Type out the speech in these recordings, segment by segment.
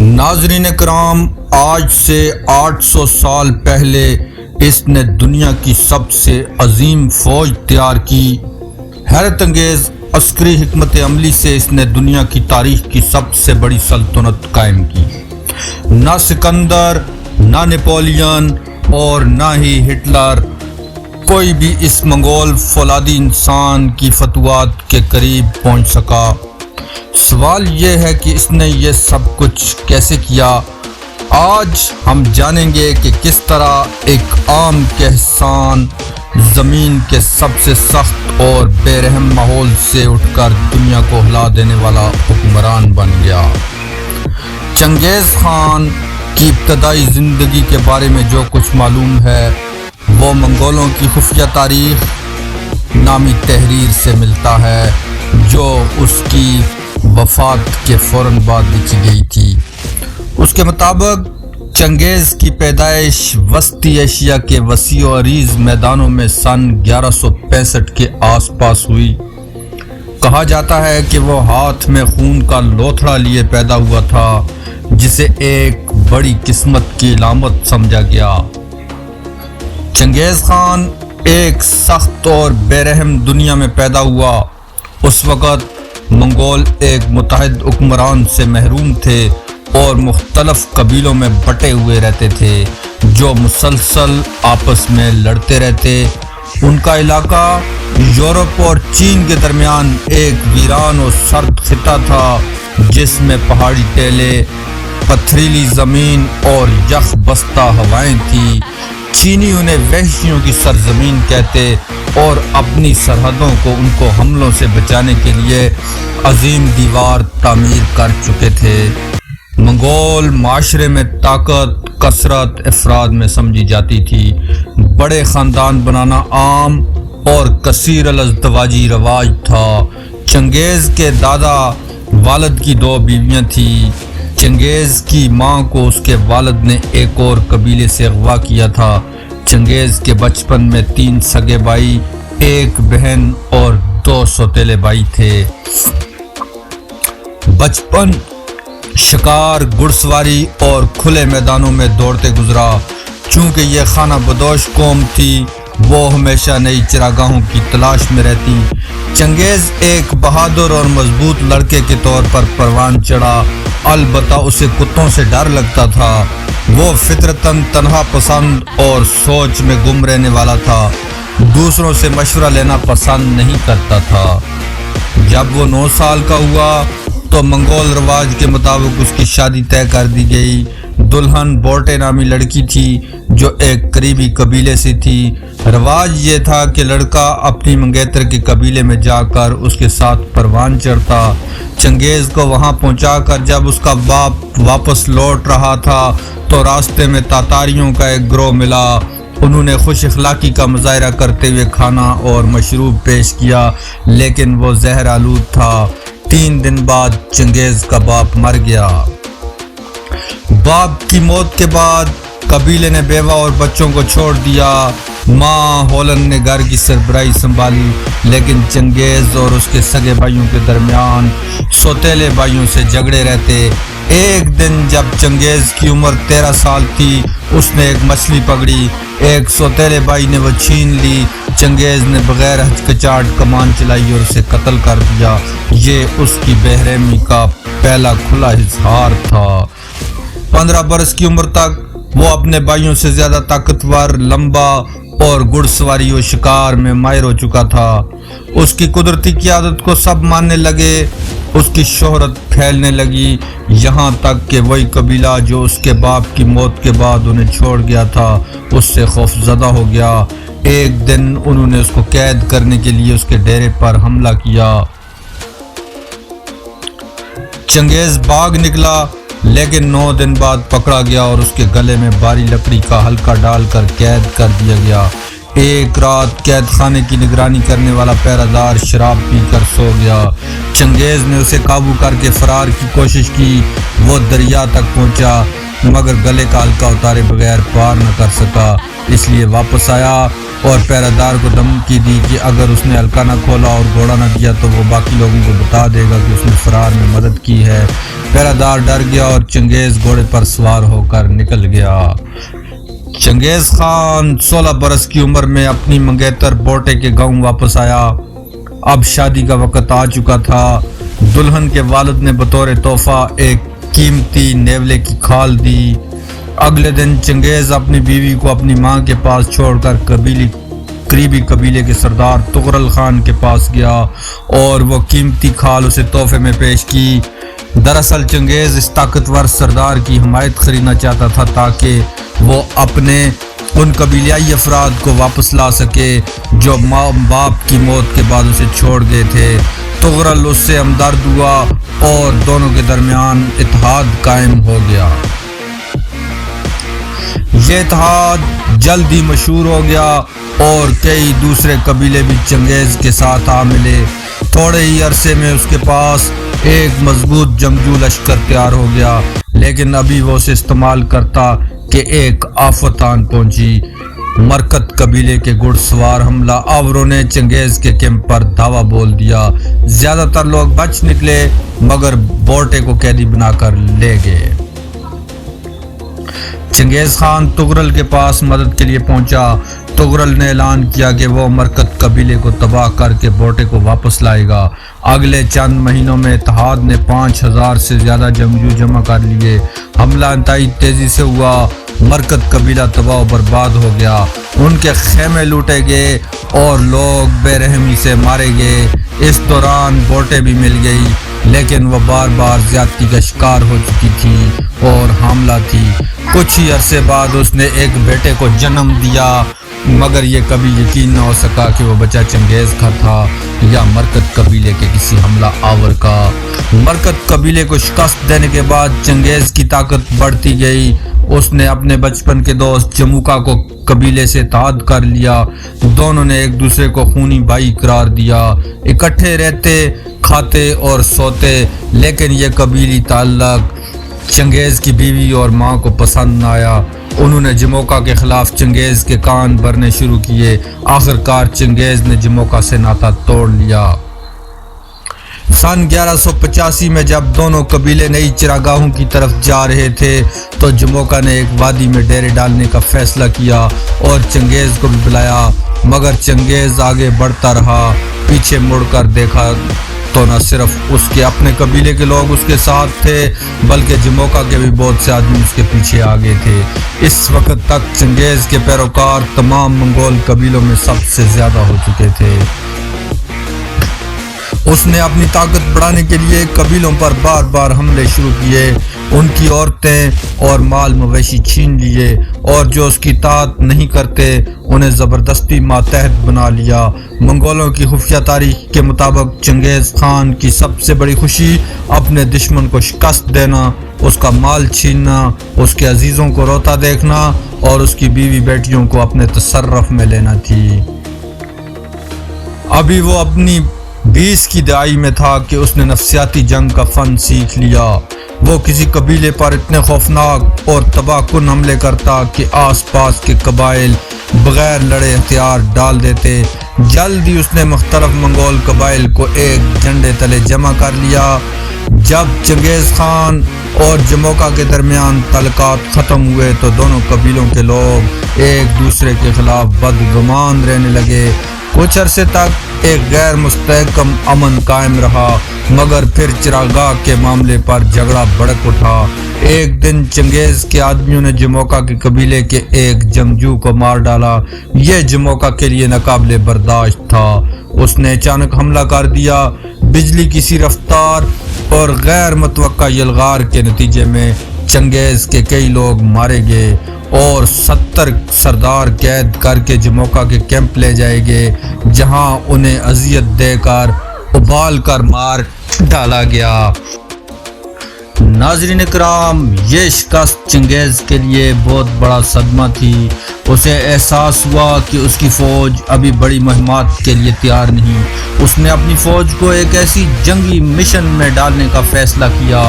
ناظرین کرام، آج سے 800 سال پہلے اس نے دنیا کی سب سے عظیم فوج تیار کی۔ حیرت انگیز عسکری حکمت عملی سے اس نے دنیا کی تاریخ کی سب سے بڑی سلطنت قائم کی۔ نہ سکندر، نہ نیپولین اور نہ ہی ہٹلر کوئی بھی اس منگول فولادی انسان کی فتوحات کے قریب پہنچ سکا۔ سوال یہ ہے کہ اس نے یہ سب کچھ کیسے کیا؟ آج ہم جانیں گے کہ کس طرح ایک عام کہسان زمین کے سب سے سخت اور بے رحم ماحول سے اٹھ کر دنیا کو ہلا دینے والا حکمران بن گیا۔ چنگیز خان کی ابتدائی زندگی کے بارے میں جو کچھ معلوم ہے وہ منگولوں کی خفیہ تاریخ نامی تحریر سے ملتا ہے، جو اس کی وفات کے فوراً بعد لکھی گئی تھی۔ اس کے مطابق چنگیز کی پیدائش وسطی ایشیا کے وسیع و عریض میدانوں میں سن 1165 کے آس پاس ہوئی۔ کہا جاتا ہے کہ وہ ہاتھ میں خون کا لوتھڑا لیے پیدا ہوا تھا، جسے ایک بڑی قسمت کی علامت سمجھا گیا۔ چنگیز خان ایک سخت اور بے رحم دنیا میں پیدا ہوا۔ اس وقت منگول ایک متحد حکمران سے محروم تھے اور مختلف قبیلوں میں بٹے ہوئے رہتے تھے، جو مسلسل آپس میں لڑتے رہتے۔ ان کا علاقہ یورپ اور چین کے درمیان ایک ویران و سرد خطہ تھا، جس میں پہاڑی ٹیلے، پتھریلی زمین اور یخ بستہ ہوائیں تھیں۔ چینی انہیں وحشیوں کی سرزمین کہتے اور اپنی سرحدوں کو ان کو حملوں سے بچانے کے لیے عظیم دیوار تعمیر کر چکے تھے۔ منگول معاشرے میں طاقت کثرت افراد میں سمجھی جاتی تھی۔ بڑے خاندان بنانا عام اور کثیر الازدواجی رواج تھا۔ چنگیز کے دادا والد کی 2 بیویاں تھیں۔ چنگیز کی ماں کو اس کے والد نے ایک اور قبیلے سے اغوا کیا تھا۔ چنگیز کے بچپن میں 3 سگے بھائی، 1 بہن اور 2 سوتیلے بھائی تھے۔ بچپن شکار، گھڑ سواری اور کھلے میدانوں میں دوڑتے گزرا۔ چونکہ یہ خانہ بدوش قوم تھی، وہ ہمیشہ نئی چراگاہوں کی تلاش میں رہتی۔ چنگیز ایک بہادر اور مضبوط لڑکے کے طور پر پروان چڑھا، البتہ اسے کتوں سے ڈر لگتا تھا۔ وہ فطرتاً تنہا پسند اور سوچ میں گم رہنے والا تھا، دوسروں سے مشورہ لینا پسند نہیں کرتا تھا۔ جب وہ 9 سال کا ہوا تو منگول رواج کے مطابق اس کی شادی طے کر دی گئی۔ دلہن بورٹے نامی لڑکی تھی، جو ایک قریبی قبیلے سے تھی۔ رواج یہ تھا کہ لڑکا اپنی منگیتر کے قبیلے میں جا کر اس کے ساتھ پروان چڑھتا۔ چنگیز کو وہاں پہنچا کر جب اس کا باپ واپس لوٹ رہا تھا تو راستے میں تاتاریوں کا ایک گروہ ملا۔ انہوں نے خوش اخلاقی کا مظاہرہ کرتے ہوئے کھانا اور مشروب پیش کیا، لیکن وہ زہر آلود تھا۔ 3 دن بعد چنگیز کا باپ مر گیا۔ باپ کی موت کے بعد قبیلے نے بیوہ اور بچوں کو چھوڑ دیا۔ ماں ہولن نے گھر کی سربراہی سنبھالی، لیکن چنگیز اور اس کے سگے بھائیوں کے درمیان سوتیلے بھائیوں سے جھگڑے رہتے۔ ایک دن جب چنگیز کی عمر 13 سال تھی، اس نے ایک مچھلی پکڑی۔ ایک سوتیلے بھائی نے وہ چھین لی۔ چنگیز نے بغیر ہچکچاہٹ کمان چلائی اور اسے قتل کر دیا۔ یہ اس کی بے رحمی کا پہلا کھلا اظہار تھا۔ 15 برس کی عمر تک وہ اپنے بھائیوں سے زیادہ طاقتور، لمبا اور گھڑ سواری و شکار میں ماہر ہو چکا تھا۔ اس کی قدرتی قیادت کو سب ماننے لگے۔ اس کی شہرت پھیلنے لگی، یہاں تک کہ وہی قبیلہ جو اس کے باپ کی موت کے بعد انہیں چھوڑ گیا تھا، اس سے خوف زدہ ہو گیا۔ ایک دن انہوں نے اس کو قید کرنے کے لیے اس کے ڈیرے پر حملہ کیا۔ چنگیز بھاگ نکلا، لیکن 9 دن بعد پکڑا گیا اور اس کے گلے میں بھاری لکڑی کا حلقہ ڈال کر قید کر دیا گیا۔ ایک رات قید خانے کی نگرانی کرنے والا پہرہ دار شراب پی کر سو گیا۔ چنگیز نے اسے قابو کر کے فرار کی کوشش کی۔ وہ دریا تک پہنچا، مگر گلے کا حلقہ اتارے بغیر پار نہ کر سکا، اس لیے واپس آیا۔ اور پہرادار کو دھمکی دی کہ اگر اس نے حلقہ نہ کھولا اور گھوڑا نہ دیا تو وہ باقی لوگوں کو بتا دے گا کہ اس نے فرار میں مدد کی ہے۔ پہرادار ڈر گیا اور چنگیز گھوڑے پر سوار ہو کر نکل گیا۔ چنگیز خان 16 برس کی عمر میں اپنی منگیتر بوٹے کے گاؤں واپس آیا۔ اب شادی کا وقت آ چکا تھا۔ دلہن کے والد نے بطور تحفہ ایک قیمتی نیولے کی کھال دی۔ اگلے دن چنگیز اپنی بیوی کو اپنی ماں کے پاس چھوڑ کر قریبی قبیلے کے سردار تغرل خان کے پاس گیا اور وہ قیمتی کھال اسے تحفے میں پیش کی۔ دراصل چنگیز اس طاقتور سردار کی حمایت خریدنا چاہتا تھا تاکہ وہ اپنے ان قبیلیائی افراد کو واپس لا سکے جو ماں باپ کی موت کے بعد اسے چھوڑ گئے تھے۔ تغرل اس سے ہمدرد ہوا اور دونوں کے درمیان اتحاد قائم ہو گیا۔ یہ اتحاد جلد ہی مشہور ہو گیا اور کئی دوسرے قبیلے بھی چنگیز کے ساتھ آ ملے۔ تھوڑے ہی عرصے میں اس کے پاس ایک مضبوط جنگجو لشکر تیار ہو گیا، لیکن ابھی وہ اسے استعمال کرتا کہ ایک آفت آن پہنچی۔ مرکت قبیلے کے گھڑ سوار حملہ آوروں نے چنگیز کے کیمپ پر دھاوا بول دیا۔ زیادہ تر لوگ بچ نکلے مگر بوٹے کو قیدی بنا کر لے گئے۔ چنگیز خان تغرل کے پاس مدد کے لیے پہنچا۔ تغرل نے اعلان کیا کہ وہ مرکت قبیلے کو تباہ کر کے بوٹے کو واپس لائے گا۔ اگلے چند مہینوں میں اتحاد نے 5000 سے زیادہ جنگجو جمع کر لیے۔ حملہ انتہائی تیزی سے ہوا۔ مرکت قبیلہ تباہ و برباد ہو گیا۔ ان کے خیمے لوٹے گئے اور لوگ بے رحمی سے مارے گئے۔ اس دوران بوٹیں بھی مل گئی، لیکن وہ بار بار زیادتی کا شکار ہو چکی تھی اور حاملہ تھی۔ کچھ ہی عرصے بعد اس نے ایک بیٹے کو جنم دیا، مگر یہ کبھی یقین نہ ہو سکا کہ وہ بچہ چنگیز کا تھا یا مرکت قبیلے کے کسی حملہ آور کا۔ مرکت قبیلے کو شکست دینے کے بعد چنگیز کی طاقت بڑھتی گئی۔ اس نے اپنے بچپن کے دوست جموکا کو قبیلے سے اتحاد کر لیا۔ دونوں نے ایک دوسرے کو خونی بھائی قرار دیا، اکٹھے رہتے، کھاتے اور سوتے، لیکن یہ قبیلی تعلق چنگیز کی بیوی اور ماں کو پسند نہ آیا۔ انہوں نے جموکا کے خلاف چنگیز کے کان بھرنے شروع کیے۔ آخرکار چنگیز نے جموکا سے ناطا توڑ لیا۔ سن 1185 میں جب دونوں قبیلے نئی چراگاہوں کی طرف جا رہے تھے تو جموکا نے ایک وادی میں ڈیرے ڈالنے کا فیصلہ کیا اور چنگیز کو بھی بلایا، مگر چنگیز آگے بڑھتا رہا۔ پیچھے مڑ کر دیکھا تو نہ صرف اس کے اپنے قبیلے کے لوگ اس کے ساتھ تھے بلکہ جموکا کے بھی بہت سے آدمی اس کے پیچھے آگے تھے۔ اس وقت تک چنگیز کے پیروکار تمام منگول قبیلوں میں سب سے زیادہ ہو چکے تھے۔ اس نے اپنی طاقت بڑھانے کے لیے قبیلوں پر بار بار حملے شروع کیے، ان کی عورتیں اور مال مویشی چھین لیے، اور جو اس کی اطاعت نہیں کرتے انہیں زبردستی ماتحت بنا لیا۔ منگولوں کی خفیہ تاریخ کے مطابق چنگیز خان کی سب سے بڑی خوشی اپنے دشمن کو شکست دینا، اس کا مال چھیننا، اس کے عزیزوں کو روتا دیکھنا اور اس کی بیوی بیٹیوں کو اپنے تصرف میں لینا تھی۔ ابھی وہ اپنی 20 کی دہائی میں تھا کہ اس نے نفسیاتی جنگ کا فن سیکھ لیا۔ وہ کسی قبیلے پر اتنے خوفناک اور تباہ کن حملے کرتا کہ آس پاس کے قبائل بغیر لڑے ہتھیار ڈال دیتے۔ جلد ہی اس نے مختلف منگول قبائل کو ایک جھنڈے تلے جمع کر لیا۔ جب چنگیز خان اور جموکا کے درمیان تعلقات ختم ہوئے تو دونوں قبیلوں کے لوگ ایک دوسرے کے خلاف بدگمان رہنے لگے۔ کچھ عرصے تک ایک غیر مستحکم امن قائم رہا، مگر پھر چراگاہ کے معاملے پر جھگڑا بھڑک اٹھا۔ ایک دن چنگیز کے آدمیوں نے جموکا کے قبیلے کے ایک جنگجو کو مار ڈالا۔ یہ جموکا کے لیے ناقابل برداشت تھا۔ اس نے اچانک حملہ کر دیا۔ بجلی کی سی رفتار اور غیر متوقع یلغار کے نتیجے میں چنگیز کے کئی لوگ مارے گئے اور 70 سردار قید کر کے جموکا کے کیمپ لے جائے گئے، جہاں انہیں اذیت دے کر ابال کر مار ڈالا گیا۔ ناظرین کرام، یہ شکست چنگیز کے لیے بہت بڑا صدمہ تھی۔ اسے احساس ہوا کہ اس کی فوج ابھی بڑی مہمات کے لیے تیار نہیں۔ اس نے اپنی فوج کو ایک ایسی جنگی مشن میں ڈالنے کا فیصلہ کیا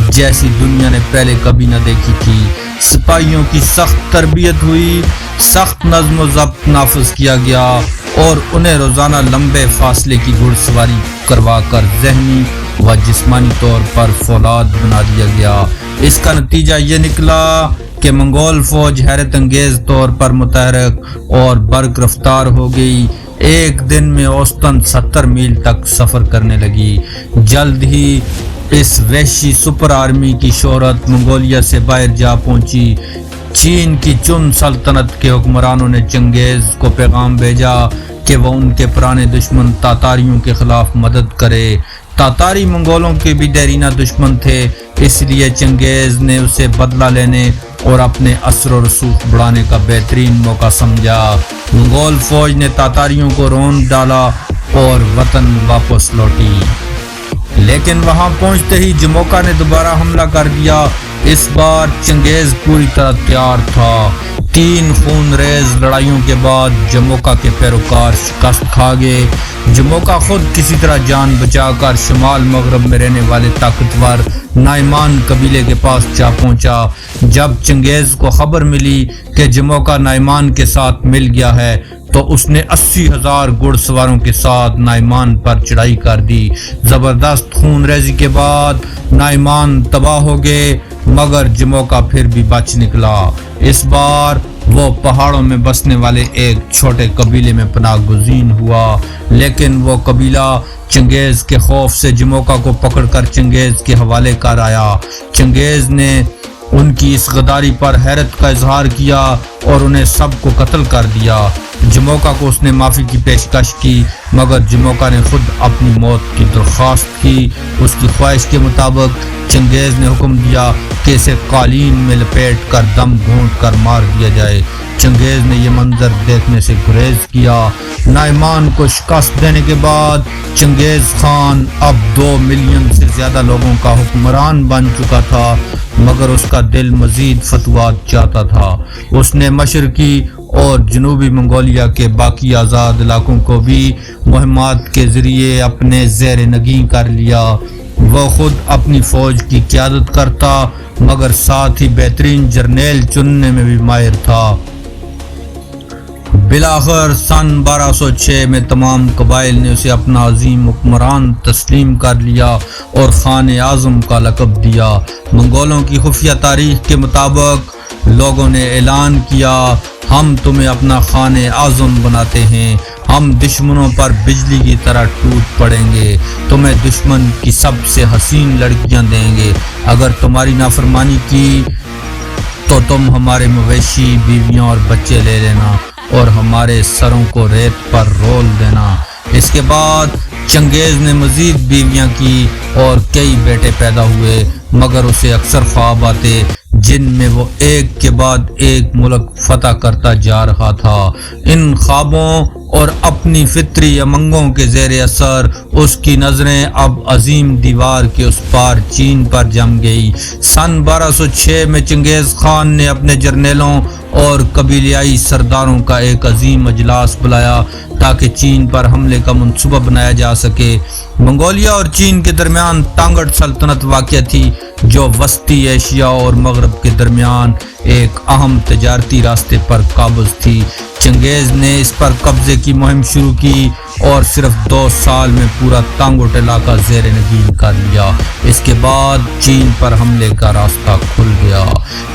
جیسی دنیا نے پہلے کبھی نہ دیکھی تھی۔ سپاہیوں کی سخت تربیت ہوئی، سخت نظم و ضبط نافذ کیا گیا اور انہیں روزانہ لمبے فاصلے کی گھڑ سواری کروا کر ذہنی و جسمانی طور پر فولاد بنا دیا گیا۔ اس کا نتیجہ یہ نکلا کہ منگول فوج حیرت انگیز طور پر متحرک اور برق رفتار ہو گئی، ایک دن میں اوسطاً 70 میل تک سفر کرنے لگی۔ جلد ہی اس وحشی سپر آرمی کی شہرت منگولیا سے باہر جا پہنچی۔ چین کی چن سلطنت کے حکمرانوں نے چنگیز کو پیغام بھیجا کہ وہ ان کے پرانے دشمن تاتاریوں کے خلاف مدد کرے۔ تاتاری منگولوں کے بھی دیرینہ دشمن تھے، اس لیے چنگیز نے اسے بدلہ لینے اور اپنے اثر و رسوخ بڑھانے کا بہترین موقع سمجھا۔ منگول فوج نے تاتاریوں کو روند ڈالا اور وطن واپس لوٹی، لیکن وہاں پہنچتے ہی جموکا نے دوبارہ حملہ کر دیا۔ اس بار چنگیز پوری طرح تیار تھا۔ 3 خون ریز لڑائیوں کے بعد جموکا کے پیروکار شکست کھا گئے۔ جموکا خود کسی طرح جان بچا کر شمال مغرب میں رہنے والے طاقتور نائمان قبیلے کے پاس جا پہنچا۔ جب چنگیز کو خبر ملی کہ جموکا نائمان کے ساتھ مل گیا ہے تو اس نے 80,000 گھڑ سواروں کے ساتھ نائمان پر چڑھائی کر دی۔ زبردست خون ریزی کے بعد نائمان تباہ ہو گئے، مگر جموکا پھر بھی بچ نکلا۔ اس بار وہ پہاڑوں میں بسنے والے ایک چھوٹے قبیلے میں پناہ گزین ہوا، لیکن وہ قبیلہ چنگیز کے خوف سے جموکا کو پکڑ کر چنگیز کے حوالے کر آیا۔ چنگیز نے ان کی اس غداری پر حیرت کا اظہار کیا اور انہیں سب کو قتل کر دیا۔ جموکا کو اس نے معافی کی پیشکش کی، مگر جموکا نے خود اپنی موت کی درخواست کی۔ اس کی خواہش کے مطابق چنگیز نے حکم دیا کہ اسے قالین میں لپیٹ کر دم گھونٹ کر مار دیا جائے۔ چنگیز نے یہ منظر دیکھنے سے گریز کیا۔ نائمان کو شکست دینے کے بعد چنگیز خان اب 2 ملین سے زیادہ لوگوں کا حکمران بن چکا تھا، مگر اس کا دل مزید فتوحات چاہتا تھا۔ اس نے مشرقی اور جنوبی منگولیا کے باقی آزاد علاقوں کو بھی مہمات کے ذریعے اپنے زیر نگین کر لیا۔ وہ خود اپنی فوج کی قیادت کرتا، مگر ساتھ ہی بہترین جرنیل چننے میں بھی ماہر تھا۔ بالآخر سن 1206 میں تمام قبائل نے اسے اپنا عظیم حکمران تسلیم کر لیا اور خان اعظم کا لقب دیا۔ منگولوں کی خفیہ تاریخ کے مطابق لوگوں نے اعلان کیا، ہم تمہیں اپنا خان اعظم بناتے ہیں، ہم دشمنوں پر بجلی کی طرح ٹوٹ پڑیں گے، تمہیں دشمن کی سب سے حسین لڑکیاں دیں گے، اگر تمہاری نافرمانی کی تو تم ہمارے مویشی، بیویاں اور بچے لے لینا اور ہمارے سروں کو ریت پر رول دینا۔ اس کے بعد چنگیز نے مزید بیویاں کی اور کئی بیٹے پیدا ہوئے، مگر اسے اکثر خواب آتے جن میں وہ ایک کے بعد ایک ملک فتح کرتا جا رہا تھا۔ ان خوابوں اور اپنی فطری امنگوں کے زیر اثر اس کی نظریں اب عظیم دیوار کے اس پار چین پر جم گئی۔ سن 1206 میں چنگیز خان نے اپنے جرنیلوں اور قبیلیائی سرداروں کا ایک عظیم اجلاس بلایا تاکہ چین پر حملے کا منصوبہ بنایا جا سکے۔ منگولیا اور چین کے درمیان تانگڑ سلطنت واقع تھی، جو وسطی ایشیا اور مغرب کے درمیان ایک اہم تجارتی راستے پر قابض تھی۔ چنگیز نے اس پر قبضے کی مہم شروع کی اور صرف 2 سال میں پورا تانگوٹ علاقہ زیر نگین کر لیا۔ اس کے بعد چین پر حملے کا راستہ کھل گیا۔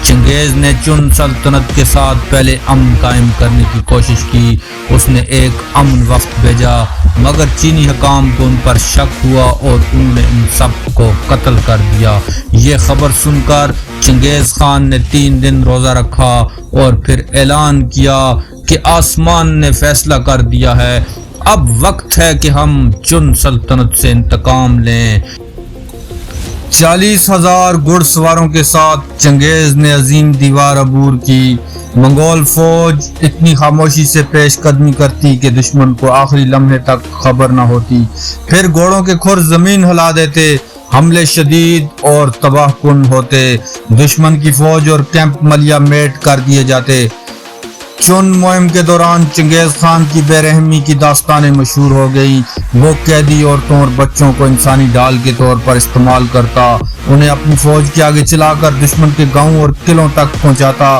چنگیز نے چن سلطنت کے ساتھ پہلے امن قائم کرنے کی کوشش کی۔ اس نے ایک امن وفد بھیجا، مگر چینی حکام کو ان پر شک ہوا اور انہوں نے ان سب کو قتل کر دیا۔ یہ خبر سن کر چنگیز خان نے 3 دن روزہ رکھا اور پھر اعلان کیا کہ آسمان نے فیصلہ کر دیا ہے، اب وقت ہے کہ ہم چن سلطنت سے انتقام لیں۔ 40,000 گھڑ سواروں کے ساتھ چنگیز نے عظیم دیوار عبور کی۔ منگول فوج اتنی خاموشی سے پیش قدمی کرتی کہ دشمن کو آخری لمحے تک خبر نہ ہوتی، پھر گھوڑوں کے کھر زمین ہلا دیتے، حملے شدید اور تباہ کن ہوتے، دشمن کی فوج اور کیمپ ملیا میٹ کر دیے جاتے۔ چن مہم کے دوران چنگیز خان کی بے رحمی کی داستانیں مشہور ہو گئی۔ وہ قیدی عورتوں اور بچوں کو انسانی ڈال کے طور پر استعمال کرتا، انہیں اپنی فوج کے آگے چلا کر دشمن کے گاؤں اور قلعوں تک پہنچاتا